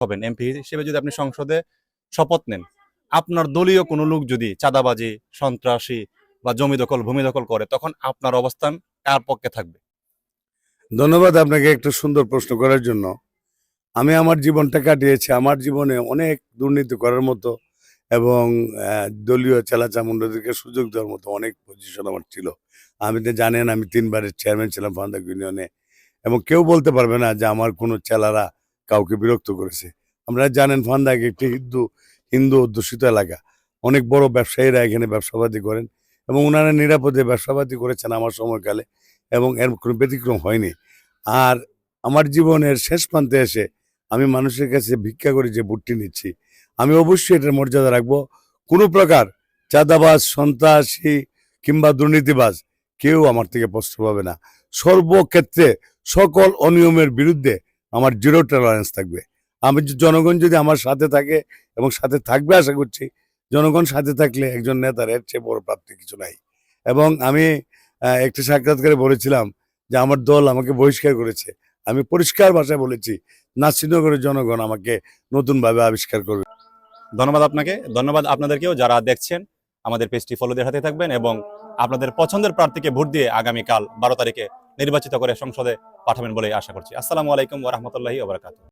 হবেন, এমপি হিসেবে যদি আপনি সংসদে শপথ নেন, আপনার দলীয় কোনো লোক যদি চাঁদাবাজি, সন্ত্রাসী বা জমি দখল, ভূমি দখল করে, তখন আপনার অবস্থান কার পক্ষে থাকবে? ধন্যবাদ আপনাকে একটা সুন্দর প্রশ্ন করার জন্য। আমি আমার জীবনটা কাটিয়েছি, আমার জীবনে অনেক দুর্নীতি করার মতো এবং দলীয় চেলাচামুন্ডাদেরকে সুযোগ দেওয়ার মতো অনেক পজিশন আমার ছিল। আমি তো জানেন আমি ৩ বারের চেয়ারম্যান ছিলাম ফান্দাক ইউনিয়নে এবং কেউ বলতে পারবে না যে আমার কোনো চেলারা কাউকে বিরক্ত করেছে। আপনারা জানেন ফান্দাক একটি হিন্দু অধ্যুষিত এলাকা। অনেক বড় ব্যবসায়ীরা এখানে ব্যবসাপাতি করেন এবং উনারা নিরাপদে ব্যবসাপাতি করেছেন আমার সময়কালে এবং এর কোনো ব্যতিক্রম হয়নি। আর আমার জীবনের শেষ প্রান্তে এসে আমি মানুষের কাছে ভিক্ষা করে যে ভোটটি নিচ্ছি, আমি অবশ্যই এটার মর্যাদা রাখবো। কোনো প্রকার চাঁদাবাজ, সন্ত্রাসী কিংবা দুর্নীতিবাজ কেউ আমার থেকে প্রশ্ন পাবে না। সর্বক্ষেত্রে সকল অনিয়মের বিরুদ্ধে আমার জিরো টলারেন্স থাকবে। জনগণ যদি আমার সাথে থাকে এবং সাথে থাকবে আশা করছি, জনগণ সাথে থাকলে একজন নেতার এর চেয়ে বড় প্রাপ্তি কিছু নাই। এবং আমি একটি সাক্ষাৎকারে বলেছিলাম যে আমার দল আমাকে বহিষ্কার করেছে। আমি পরিষ্কার ভাষায় বলেছি নাসিরনগরের জনগণ আমাকে নতুনভাবে আবিষ্কার করবে। ধন্যবাদ আপনাকে, ধন্যবাদ আপনাদেরকেও যারা দেখছেন। আমাদের পেজটি ফলো দিয়ে হাতে থাকবেন এবং আপনাদের পছন্দের প্রার্থীকে ভোট দিয়ে আগামীকাল 12 তারিখে নির্বাচিত করে সংসদে পাঠাবেন বলে আশা করছি। আসসালামু আলাইকুম ওয়া রাহমাতুল্লাহি ওয়া বারাকাতুহু।